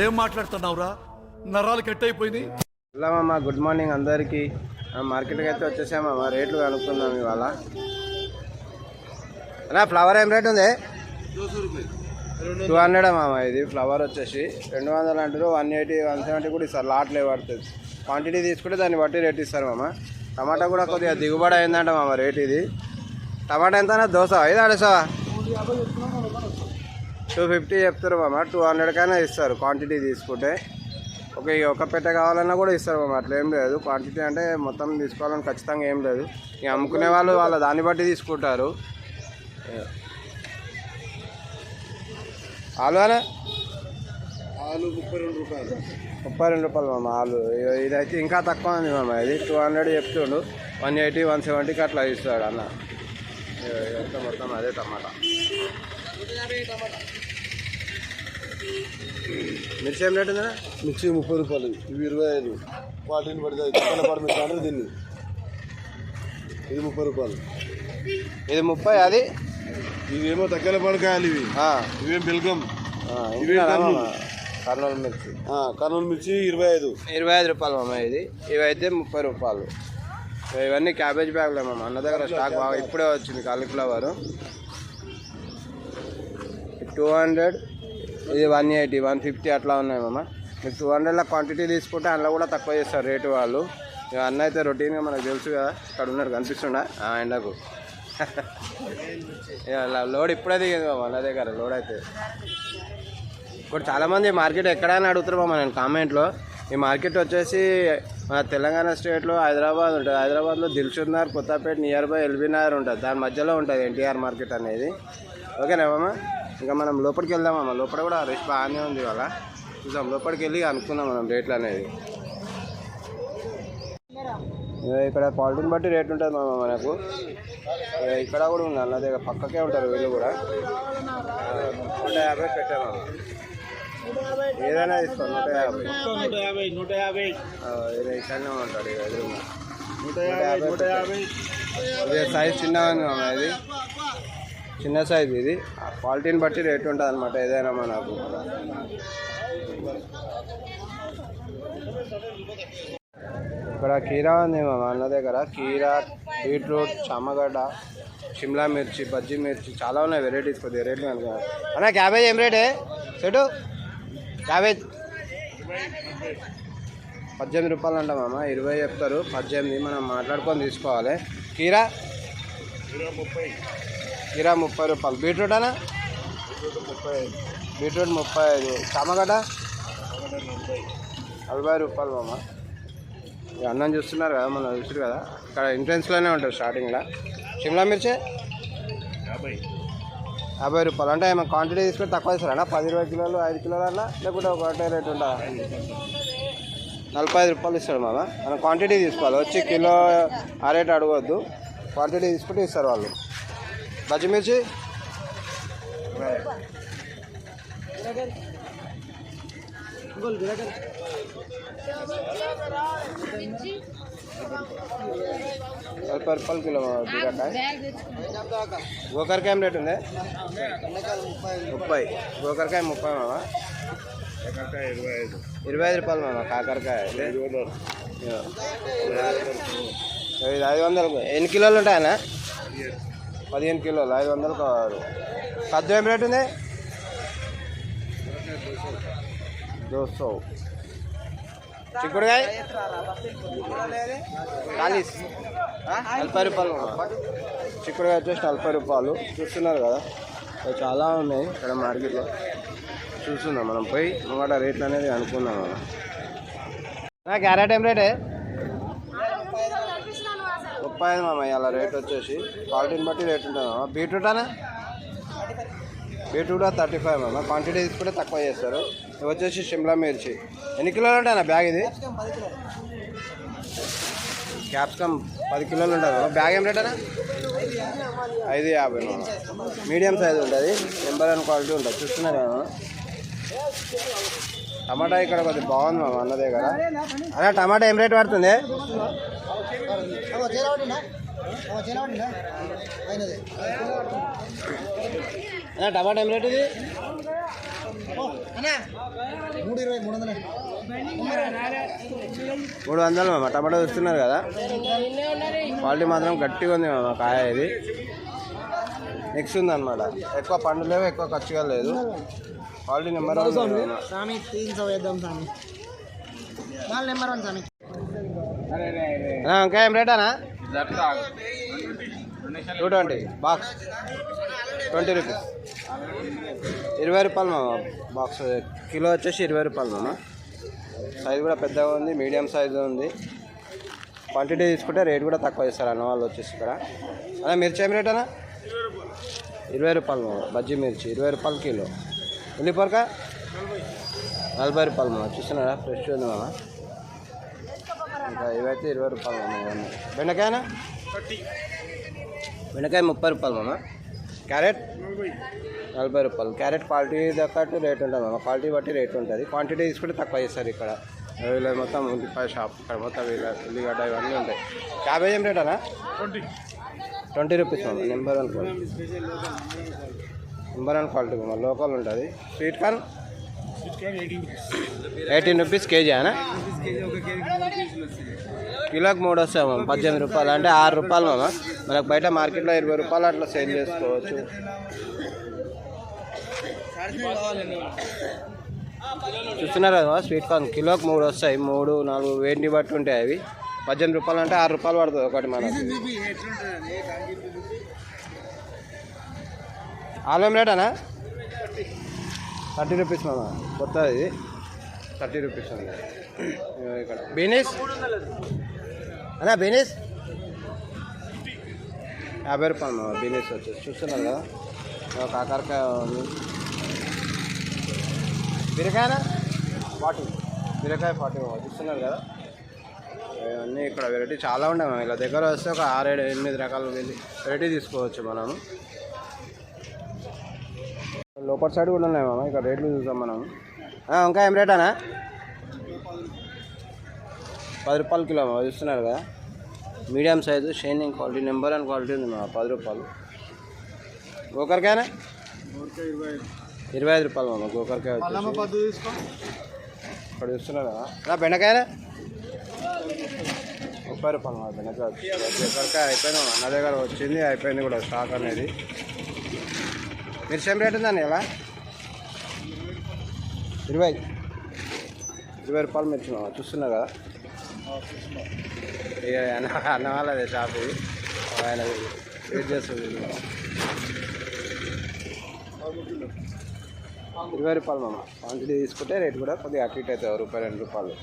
ఏం మాట్లాడుతున్నావురా? నరాలు కట్ అయిపోయింది. హలో మామ, గుడ్ మార్నింగ్ అందరికీ. మార్కెట్కి అయితే వచ్చేసామమ్మా. రేట్లు కనుక్కుందాం ఇవాళ. అన్నా ఫ్లవర్ ఏం రేట్ ఉంది? 200 మామ. ఇది ఫ్లవర్ వచ్చేసి 200 అంటారు. 180 170 కూడా ఇస్తారు. లాట్లు పడుతుంది. క్వాంటిటీ తీసుకుంటే దాన్ని బట్టి రేట్ ఇస్తారు మామ. టమాటా కూడా కొద్దిగా దిగుబడి అయిందంట మామ. రేట్ ఇది టమాటా ఎంత? దోశ 5 ఆడేసా 250 చెప్తారు మామ. 200 కైనా ఇస్తారు క్వాంటిటీ తీసుకుంటే. ఒక పెట్టె కావాలన్నా కూడా ఇస్తారు మామ. అట్లా ఏం లేదు. క్వాంటిటీ అంటే మొత్తం తీసుకోవాలని ఖచ్చితంగా ఏం లేదు. ఇక అమ్ముకునే వాళ్ళు వాళ్ళ దాన్ని బట్టి తీసుకుంటారు. ఆలు అనే ఆలు 32 రూపాయలు. 32 రూపాయలు మామ ఆలు. ఇదైతే ఇంకా తక్కువ ఉంది మామ. ఇది 200 చెప్తుండు. 180 170కి అట్లా ఇస్తాడు అన్న. ఎంత మొత్తం అదే టమాటా. మిర్చి ఏం రేట్ ఉందా? మిర్చి 30 రూపాయలు. ఇవి 25. క్వాలిటీని పడుతుంది. చికెన్ పడి మిర్చి అంటే దీన్ని. ఇది 30 రూపాయలు. ఇది 30. అది ఇవేమో తగ్గల పడకాయలు. ఇవేం బెల్గం. ఇవి కర్నూలు మిర్చి. కర్నూలు మిర్చి 25 రూపాయలు మామ. ఇవైతే 30 రూపాయలు. ఇవన్నీ క్యాబేజ్ బ్యాగ్లే మామ. అన్న దగ్గర స్టాక్ బాగా ఇప్పుడే వచ్చింది. కాలీఫ్లవర్ 200. ఇది 180 150 అట్లా ఉన్నాయి మామ. మీకు 200లో క్వాంటిటీ తీసుకుంటే అందులో కూడా తక్కువ చేస్తారు రేటు వాళ్ళు. అన్న అయితే రొటీన్గా మనకు తెలుసు కదా. ఇక్కడ ఉన్నాడు కనిపిస్తుండ ఎండకు. లోడ్ ఇప్పుడే దిగింది మామ అన్న దగ్గర. లోడ్ అయితే ఇప్పుడు చాలామంది మార్కెట్ ఎక్కడైనా అడుగుతారు మామ. నేను కామెంట్లో ఈ మార్కెట్ వచ్చేసి మన తెలంగాణ స్టేట్లో హైదరాబాద్ ఉంటుంది. హైదరాబాద్లో Dilsukhnagar, Kothapet nearby LB Nagar ఉంటుంది. దాని మధ్యలో ఉంటుంది ఎన్టీఆర్ మార్కెట్ అనేది. ఓకేనా మామ? ఇంకా మనం లోపలికి వెళ్దామమ్మ. లోపల కూడా రష్ బాగానే ఉంది ఇవాళ. చూసాం లోపలికి వెళ్ళి అనుకున్నాం మనం రేట్లు అనేది. ఇక్కడ క్వాలిటీని బట్టి రేట్ ఉంటుంది మామ మనకు. ఇక్కడ కూడా ఉంది అన్న దగ్గర. పక్కకే ఉంటారు వీళ్ళు కూడా. 150 పెట్టామమ్మ. ఏదైనా తీసుకో 150. ఇక్కడనే ఉంటాడు ఎదురుగా. 150. ఇది సైజ్ చిన్నగా ఉంది మామ. ఇది చిన్న సైజు. ఇది క్వాలిటీని బట్టి రేట్ ఉంటుంది అనమాట ఏదైనా మనకు. ఇక్కడ కీరా ఉంది మా అన్న దగ్గర. కీరా, బీట్రూట్, చామగడ్డ, షిమ్లా మిర్చి, బజ్జీ మిర్చి చాలా ఉన్నాయి వెరైటీస్. కొద్దిగా రేట్లు కనుక అన్న. క్యాబేజ్ ఏం రేటే సెటు? క్యాబేజ్ 18 రూపాయలు అంట మామ. 20 చెప్తారు. 18 మనం మాట్లాడుకొని తీసుకోవాలి. కీరా 30 రూపాయలు. బీట్రూట్ అన్న బీట్రూట్ 35. చామగడ్డ 40 రూపాయలు మామ. అన్నం చూస్తున్నారు కదా, మనం చూసారు కదా. ఇక్కడ ఎంట్రెన్స్లోనే ఉంటుంది స్టార్టింగ్లో. షిమ్లా మిర్చి 50 రూపాయలు. అంటే ఏమైనా క్వాంటిటీ తీసుకుంటే తక్కువ ఇస్తారన్నా? 10-20 కిలోలు 5 కిలోలు అలా, లేకుంటే ఒకటే రేట్ ఉంటుందా? 45 రూపాయలు ఇస్తాడు మామ. మనం క్వాంటిటీ తీసుకోవాలి. వచ్చి కిలో ఆ రేట్ అడగవద్దు. క్వాంటిటీ తీసుకుంటే ఇస్తారు వాళ్ళు. పచ్చిమిర్చి 40 రూపాయలు కిలో బీరకాయ. గోకరకాయ ఏం రేట్ ఉంది? 30. గోకరకాయ 30 మామ. 25 రూపాయలు మామ. కాకరకాయ 500. ఎన్ని కిలోలు ఉంటాయన్నా? 15 కిలోలు 500 కావాలి. కద్దు ఏం రేట్ ఉంది? 200. చిక్కుడుకాయ 40 రూపాయలు. చిక్కుడుకాయ వచ్చేసి 40 రూపాయలు. చూస్తున్నారు కదా, చాలా ఉన్నాయి ఇక్కడ మార్కెట్లో. చూస్తున్నాం మనం పోయి ముంగట రేట్లు అనేది అనుకున్నాం మనం. క్యారెట్ ఏం రేటే? 35 మామ. ఇలా రేట్ వచ్చేసి క్వాలిటీని బట్టి రేట్ ఉంటుంది మామ. బీట్రూట్ అనా? బీట్రూట్ 35 మామ. క్వాంటిటీ తీసుకుంటే తక్కువ చేస్తారు. ఇవి వచ్చేసి షిమ్లా మిర్చి. ఎన్ని కిలోలు ఉంటాయన్నా బ్యాగ్? ఇది క్యాప్సికమ్ 10 కిలోలు ఉంటుంది మామ. బ్యాగ్ ఏం రేట్ అన్నా? 550 మామ. మీడియం సైజ్ ఉంటుంది. నెంబర్ 1 క్వాలిటీ ఉంటుంది. చూస్తున్నారు కదా. టమాటా ఇక్కడ కొద్దిగా బాగుంది మామ అన్న దగ్గర. అదే టమాటా ఏం రేట్ పడుతుంది? టమాటా ఏం రేట్ ఇది? 300 మామ. టమాటా చూస్తున్నారు కదా, క్వాలిటీ మాత్రం గట్టిగా ఉంది మామ. కాయ ఇది మిక్స్ ఉంది అనమాట. ఎక్కువ పండు లేవు, ఎక్కువ ఖర్చుగా లేదు. క్వాలిటీ నెంబర్ 1 स्वामी 300 एकदम स्वामी माल नंबर 1 स्वामी ఇంకా ఏం రేట్ అన్నా? 220 బాక్స్ 20 రూపీస్. 20 రూపాయలు మామ బాక్స్. కిలో వచ్చేసి 20 రూపాయలు మామ. సైజు కూడా పెద్దగా ఉంది, మీడియం సైజు ఉంది. క్వాంటిటీ తీసుకుంటే రేట్ కూడా తక్కువ ఇస్తారు అన్న వాళ్ళు వచ్చేసి ఇక్కడ. అదే మిర్చి ఏం రేట్ అన్న? 20 రూపాయలు మామ. బజ్జీ మిర్చి 20 రూపాయలు కిలో. ఉల్లిపొరక 40 రూపాయలు మామ. చూస్తున్నారా, ఫ్రెష్ ఉంది మామ. ఇంకా ఇవైతే 20 రూపాయలు మామ. ఇవన్నీ బెండకాయనా? బెండకాయ 30 రూపాయలు మామ. క్యారెట్ 40 రూపాయలు. క్యారెట్ క్వాలిటీ తగ్గట్టు రేట్ ఉంటుంది మామ. క్వాలిటీ బట్టి రేట్ ఉంటుంది. క్వాంటిటీ తీసుకుంటే తక్కువ చేస్తారు ఇక్కడ. వీళ్ళ మొత్తం ఉల్లిపాయ షాప్ ఇక్కడ మొత్తం ఉల్లిగడ్డ ఇవన్నీ ఉంటాయి. క్యాబేజ్ ఏం రేట్ అన్నా? 20 రూపీస్ మామ. Number 1 quality. నెంబర్ 1 క్వాలిటీ మామ. లోకల్ ఉంటుంది. స్వీట్ కార్న్ 18 రూపీస్ కేజీ అనా? కిలోకి 3 వస్తాయి మామ. 18 రూపాయలు అంటే 6 రూపాయలు మామ. మనకు బయట మార్కెట్లో 20 రూపాయలు అట్లా సేల్ చేసుకోవచ్చు. చూస్తున్నారు కదా, స్వీట్ కార్న్ కిలోకి 3 వస్తాయి. 3, 4 వేడిని బట్టి ఉంటాయి అవి. 18 రూపాయలు అంటే 6 రూపాయలు పడుతుంది ఒకటి మనకి. ఆలూం రేట్ అనా? 30 రూపీస్ మామ. కొత్తది 30 రూపీస్ ఉంది ఇక్కడ. బీనీస్ అన్నా? బీనీస్ 50 రూపాయలు మామ. బీనీస్ వచ్చేసి చూస్తున్నారు కదా. కాకరకాయ ఉంది. బీరకాయనా 40. బీరకాయ 40 మామ. చూస్తున్నారు కదా. ఇవన్నీ ఇక్కడ వెరైటీ చాలా ఉన్నాయి మనం. ఇలా దగ్గర వస్తే ఒక 6, 7, 8 రకాల వెరైటీ తీసుకోవచ్చు మనము. లోపల సైడ్ కూడా ఉన్నాయి మామ. ఇక్కడ రేట్లు చూసాం మనం. ఇంకా ఏం రేట్ అన్నా? 10 రూపాయలు కిలో మామ. చూస్తున్నారు కదా, medium size shining quality number 1 quality ఉంది మామ. 10 రూపాయలు. గోకరకాయనా? 25 రూపాయలు మామ. గోకరకాయ ఇక్కడ చూస్తున్నారు కదా. బెండకాయనా? 30 రూపాయలు మామ. బెండకాయ గోకరకాయ అయిపోయింది మామ. నా దగ్గర వచ్చింది, అయిపోయింది కూడా స్టాక్ అనేది. మిర్చి ఏం రేట్ ఉందండి ఇలా? 20 రూపాయలు మిర్చి మామ. చూస్తున్నారు కదా. ఇక అన్న వాళ్ళదే షాప్ ఇది. ఆయన వెయిట్ చేస్తుంది. 20 రూపాయలు మామ. క్వాంటిటీ తీసుకుంటే రేట్ కూడా కొద్దిగా అటు ఇటు అవుతుంది. 1 రూపాయలు 2 రూపాయలు.